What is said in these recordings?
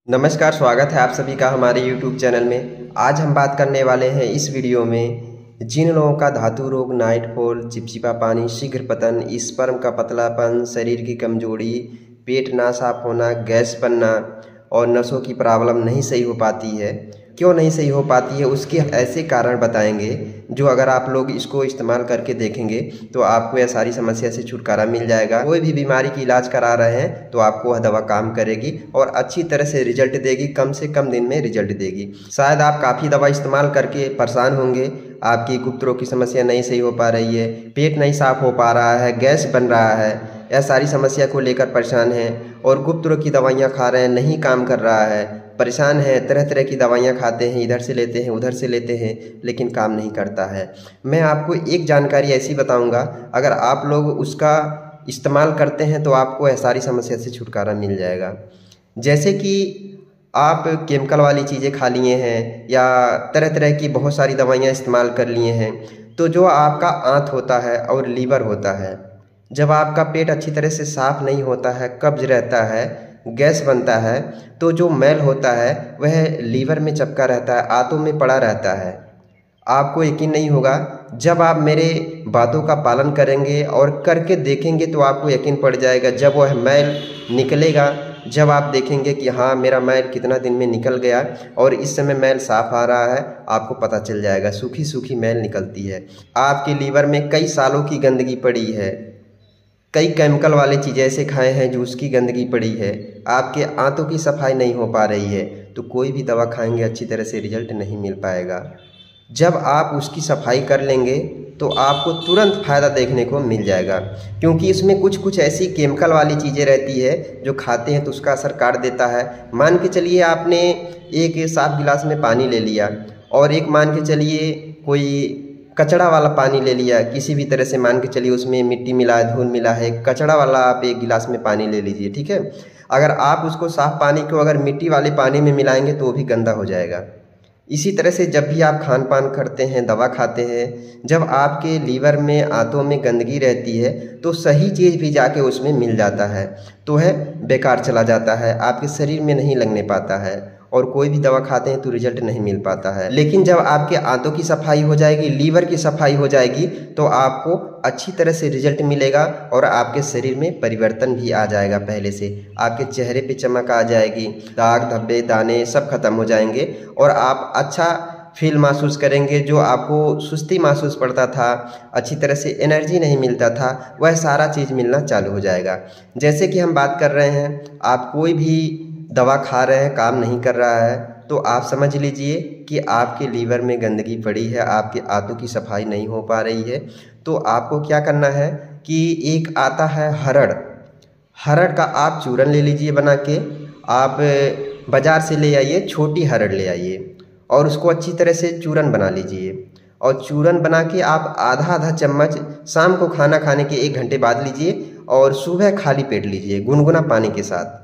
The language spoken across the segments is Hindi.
नमस्कार, स्वागत है आप सभी का हमारे YouTube चैनल में। आज हम बात करने वाले हैं इस वीडियो में जिन लोगों का धातु रोग, नाइटफॉल, चिपचिपा पानी, शीघ्र पतन, स्पर्म का पतलापन, शरीर की कमजोरी, पेट ना साफ होना, गैस बनना और नसों की प्रॉब्लम नहीं सही हो पाती है। क्यों नहीं सही हो पाती है उसके ऐसे कारण बताएंगे जो अगर आप लोग इसको इस्तेमाल करके देखेंगे तो आपको यह सारी समस्या से छुटकारा मिल जाएगा। कोई भी बीमारी की इलाज करा रहे हैं तो आपको वह दवा काम करेगी और अच्छी तरह से रिजल्ट देगी, कम से कम दिन में रिजल्ट देगी। शायद आप काफ़ी दवा इस्तेमाल करके परेशान होंगे, आपकी गुप्त रोग की समस्या नहीं सही हो पा रही है, पेट नहीं साफ हो पा रहा है, गैस बन रहा है, यह सारी समस्या को लेकर परेशान हैं और गुप्त रोग की दवाइयाँ खा रहे हैं, नहीं काम कर रहा है, परेशान है, तरह तरह की दवाइयाँ खाते हैं, इधर से लेते हैं उधर से लेते हैं लेकिन काम नहीं करता है। मैं आपको एक जानकारी ऐसी बताऊंगा, अगर आप लोग उसका इस्तेमाल करते हैं तो आपको यह सारी समस्या से छुटकारा मिल जाएगा। जैसे कि आप केमिकल वाली चीज़ें खा लिए हैं या तरह तरह की बहुत सारी दवाइयाँ इस्तेमाल कर लिए हैं, तो जो आपका आंत होता है और लीवर होता है, जब आपका पेट अच्छी तरह से साफ नहीं होता है, कब्ज रहता है, गैस बनता है, तो जो मैल होता है वह लीवर में चिपका रहता है, आंतों में पड़ा रहता है। आपको यकीन नहीं होगा, जब आप मेरे बातों का पालन करेंगे और करके देखेंगे तो आपको यकीन पड़ जाएगा। जब वह मैल निकलेगा, जब आप देखेंगे कि हाँ मेरा मैल कितना दिन में निकल गया और इस समय मैल साफ आ रहा है, आपको पता चल जाएगा। सूखी सूखी मैल निकलती है, आपके लीवर में कई सालों की गंदगी पड़ी है, कई केमिकल वाले चीज़ें ऐसे खाए हैं जो उसकी गंदगी पड़ी है, आपके आंतों की सफाई नहीं हो पा रही है, तो कोई भी दवा खाएंगे अच्छी तरह से रिजल्ट नहीं मिल पाएगा। जब आप उसकी सफाई कर लेंगे तो आपको तुरंत फ़ायदा देखने को मिल जाएगा, क्योंकि इसमें कुछ कुछ ऐसी केमिकल वाली चीज़ें रहती है जो खाते हैं तो उसका असर काट देता है। मान के चलिए आपने एक साफ गिलास में पानी ले लिया और एक मान के चलिए कोई कचड़ा वाला पानी ले लिया, किसी भी तरह से मान के चलिए उसमें मिट्टी मिला है, धूल मिला है, कचड़ा वाला आप एक गिलास में पानी ले लीजिए, ठीक है। अगर आप उसको साफ पानी को अगर मिट्टी वाले पानी में मिलाएंगे तो वो भी गंदा हो जाएगा। इसी तरह से जब भी आप खान पान करते हैं, दवा खाते हैं, जब आपके लीवर में, आंतों में गंदगी रहती है तो सही चीज़ भी जाके उसमें मिल जाता है तो है बेकार चला जाता है, आपके शरीर में नहीं लगने पाता है और कोई भी दवा खाते हैं तो रिजल्ट नहीं मिल पाता है। लेकिन जब आपके आंतों की सफाई हो जाएगी, लीवर की सफाई हो जाएगी तो आपको अच्छी तरह से रिजल्ट मिलेगा और आपके शरीर में परिवर्तन भी आ जाएगा। पहले से आपके चेहरे पे चमक आ जाएगी, दाग धब्बे दाने सब खत्म हो जाएंगे और आप अच्छा फील महसूस करेंगे। जो आपको सुस्ती महसूस पड़ता था, अच्छी तरह से एनर्जी नहीं मिलता था, वह सारा चीज़ मिलना चालू हो जाएगा। जैसे कि हम बात कर रहे हैं, आप कोई भी दवा खा रहे हैं, काम नहीं कर रहा है, तो आप समझ लीजिए कि आपके लीवर में गंदगी पड़ी है, आपके आंतों की सफाई नहीं हो पा रही है। तो आपको क्या करना है कि एक आता है हरड़, हरड़ का आप चूरन ले लीजिए बना के, आप बाज़ार से ले आइए, छोटी हरड़ ले आइए और उसको अच्छी तरह से चूरन बना लीजिए और चूरन बना के आप आधा आधा चम्मच शाम को खाना खाने के 1 घंटे बाद लीजिए और सुबह खाली पेट लीजिए गुनगुना पानी के साथ।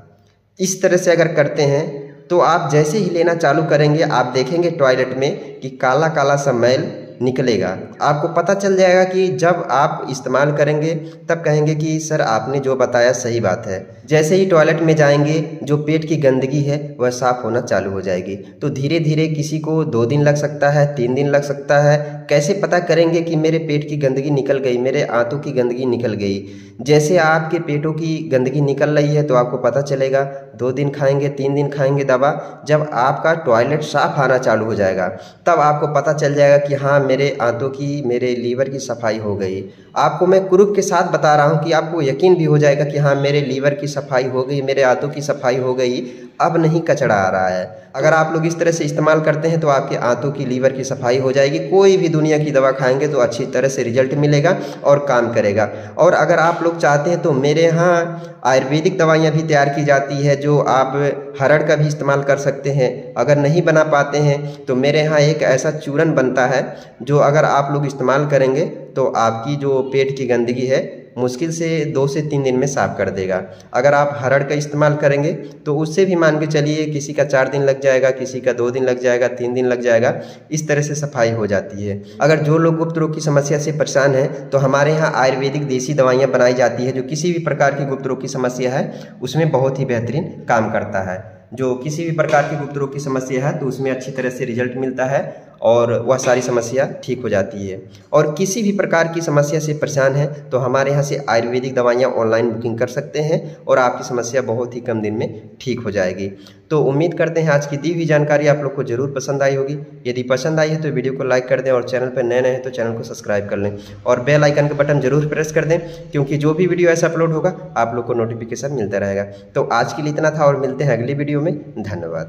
इस तरह से अगर करते हैं तो आप जैसे ही लेना चालू करेंगे आप देखेंगे टॉयलेट में कि काला काला सा मैल निकलेगा। आपको पता चल जाएगा कि जब आप इस्तेमाल करेंगे तब कहेंगे कि सर आपने जो बताया सही बात है। जैसे ही टॉयलेट में जाएंगे जो पेट की गंदगी है वह साफ़ होना चालू हो जाएगी। तो धीरे धीरे किसी को 2 दिन लग सकता है, 3 दिन लग सकता है। कैसे पता करेंगे कि मेरे पेट की गंदगी निकल गई, मेरे आंतों की गंदगी निकल गई? जैसे आपके पेटों की गंदगी निकल रही है तो आपको पता चलेगा। 2 दिन खाएंगे, 3 दिन खाएंगे दवा, जब आपका टॉयलेट साफ आना चालू हो जाएगा तब आपको पता चल जाएगा कि हाँ मेरे आंतों की, मेरे लीवर की सफाई हो गई। आपको मैं प्रूफ के साथ बता रहा हूँ कि आपको यकीन भी हो जाएगा कि हाँ मेरे लीवर की सफाई हो गई, मेरे आंतों की सफाई हो गई, अब नहीं कचड़ा आ रहा है। अगर आप लोग इस तरह से इस्तेमाल करते हैं तो आपके आंतों की, लीवर की सफाई हो जाएगी। कोई भी दुनिया की दवा खाएंगे तो अच्छी तरह से रिजल्ट मिलेगा और काम करेगा। और अगर आप लोग चाहते हैं तो मेरे यहाँ आयुर्वेदिक दवाइयाँ भी तैयार की जाती है जो आप हरड़ का भी इस्तेमाल कर सकते हैं। अगर नहीं बना पाते हैं तो मेरे यहाँ एक ऐसा चूरन बनता है जो अगर आप लोग इस्तेमाल करेंगे तो आपकी जो पेट की गंदगी है मुश्किल से 2 से 3 दिन में साफ कर देगा। अगर आप हरड़ का इस्तेमाल करेंगे तो उससे भी मान के चलिए किसी का 4 दिन लग जाएगा, किसी का 2 दिन लग जाएगा, 3 दिन लग जाएगा। इस तरह से सफाई हो जाती है। अगर जो लोग गुप्त रोग की समस्या से परेशान हैं तो हमारे यहाँ आयुर्वेदिक देसी दवाइयाँ बनाई जाती है जो किसी भी प्रकार की गुप्त रोग की समस्या है उसमें बहुत ही बेहतरीन काम करता है। जो किसी भी प्रकार की गुप्त रोग की समस्या है तो उसमें अच्छी तरह से रिजल्ट मिलता है और वह सारी समस्या ठीक हो जाती है। और किसी भी प्रकार की समस्या से परेशान है तो हमारे यहाँ से आयुर्वेदिक दवाइयाँ ऑनलाइन बुकिंग कर सकते हैं और आपकी समस्या बहुत ही कम दिन में ठीक हो जाएगी। तो उम्मीद करते हैं आज की दी हुई जानकारी आप लोग को जरूर पसंद आई होगी। यदि पसंद आई है तो वीडियो को लाइक कर दें और चैनल पर नए हैं तो चैनल को सब्सक्राइब कर लें और बेल आइकन का बटन जरूर प्रेस कर दें, क्योंकि जो भी वीडियो ऐसा अपलोड होगा आप लोग को नोटिफिकेशन मिलता रहेगा। तो आज के लिए इतना था और मिलते हैं अगली वीडियो में। धन्यवाद।